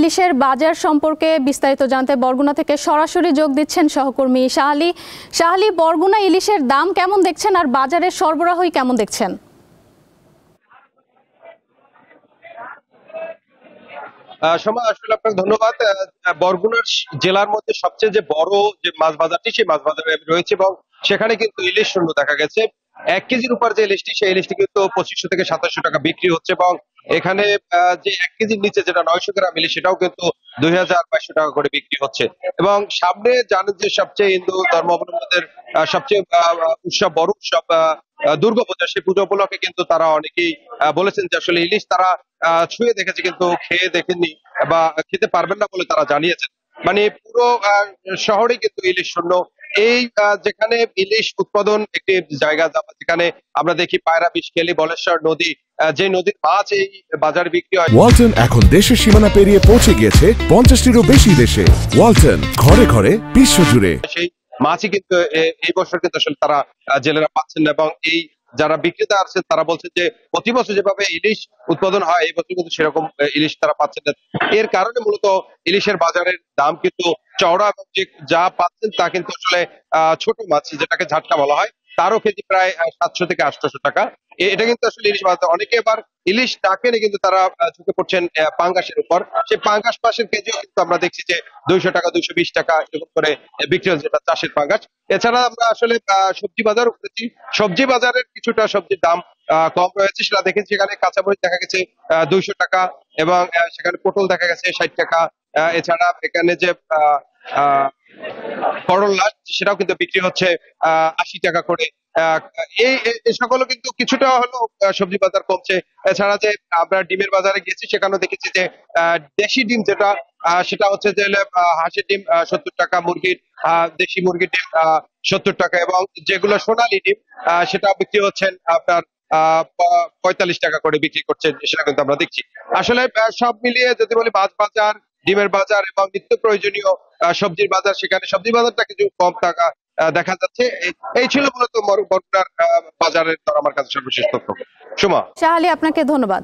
ইলিশের বাজার সম্পর্কে বিস্তারিত জানতে বরগুনা থেকে সরাসরি যোগ দিচ্ছেন সহকর্মী শাহালি। শাহালি, বরগুনা ইলিশের দাম কেমন দেখছেন আর বাজারের সরবরাহই কেমন দেখছেন? সময় আসলে আপনাকে ধন্যবাদ। বরগুনার জেলার মধ্যে সবচেয়ে যে বড় যে মাছ বাজারটি, সেই মাছ বাজারে আমি রয়েছে এবং সেখানে কিন্তু ইলিশ শূন্য দেখা গেছে। 1 কেজির উপর যে ইলিশটি, সেই ইলিশটি কিন্তু 2500 থেকে 2700 টাকা বিক্রি হচ্ছে এবং এখানে যে 1 কেজির নিচে যেটা 900 গ্রাম ইলিশ, সেটাও কিন্তু 2200 টাকা করে বিক্রি হচ্ছে। এবং সামনে জানেন যে সবচেয়ে হিন্দু ধর্মাবলম্বীদের সবচেয়ে উৎসব, বড় উৎসব দুর্গাপূজা, সেই পুজো উপলক্ষে কিন্তু তারা অনেকেই বলেছেন যে আসলে ইলিশ তারা ছুঁয়ে দেখেছে কিন্তু খেয়ে দেখেননি বা খেতে পারবেন না বলে তারা জানিয়েছেন। মানে পুরো শহরে কিন্তু ইলিশ শূন্য। এই যেখানে ইলিশ উৎপাদন একটি জায়গা, যেখানে আমরা দেখি পায়রা, বিষকেলি, বলেশ্বর নদী, যে নদীর মাছ এই বাজারে বিক্রি হয়। ওয়ালটন এখন দেশের সীমানা পেরিয়ে পৌঁছে গিয়েছে 50টিরও বেশি দেশে। ওয়ালটন, ঘরে ঘরে বিশ্বজুড়ে। সেই মাছই কিন্তু এই বছর কিন্তু আসলে তারা জেলেরা পাচ্ছেন না এবং এই যারা বিক্রেতা আছেন তারা বলছেন যে প্রতি বছর যেভাবে ইলিশ উৎপাদন হয়, এই বছর কিন্তু সেরকম ইলিশ তারা পাচ্ছেন না। এর কারণে মূলত ইলিশের বাজারের দাম কিন্তু চওড়া এবং যা পাচ্ছেন তা কিন্তু আসলে ছোট মাছ, যেটাকে ঝাটকা বলা হয়, তারও কেজি প্রায় 700 থেকে 800 টাকা। এটা কিন্তু আসলে ইলিশ বাজার। অনেকে এবার ইলিশ না কেনে কিন্তু তারা ঝুঁকে পড়ছেন পাঙ্গাসের উপর। সেই পাঙ্গাস মাছের কেজিও কিন্তু আমরা দেখছি যে 200 টাকা, 220 টাকা এরকম করে বিক্রি হচ্ছে, যেটা চাষের পাঙ্গাস। এছাড়া আমরা আসলে সবজি বাজারও করেছি। সবজি বাজারের কিছুটা সবজির দাম কম রয়েছে, সেটা দেখেছি। সেখানে কাঁচামরিচ দেখা গেছে 200 টাকা এবং সেখানে পটল দেখা গেছে 60 টাকা। এছাড়া এখানে যে আহ করল্লা, সেটাও কিন্তু বিক্রি হচ্ছে 80 টাকা করে। আহ, এই সকলও কিন্তু কিছুটা হলেও সবজি বাজার কমছে। এছাড়া যে আমরা ডিমের বাজারে গিয়েছি, সেখানেও দেখেছি যে দেশি ডিম যেটা, সেটা হচ্ছে যে হাঁসের ডিম 70 টাকা, মুরগির দেশি মুরগির ডিম 70 টাকা এবং যেগুলো সোনালী ডিম সেটা বিক্রি হচ্ছেন আপনার 45 টাকা করে বিক্রি করছেন, সেটা কিন্তু আমরা দেখছি। আসলে সব মিলিয়ে যদি বলি, মাছ বাজার, ডিমের বাজার এবং নিত্য প্রয়োজনীয় সবজির বাজার, সেখানে সবজি বাজারটা কিছু কম টাকা দেখা যাচ্ছে। এই ছিল মূলত বরগুনার বাজারের আমার কাছে সর্বশেষ তথ্য। সুমা। শাহালি, আপনাকে ধন্যবাদ।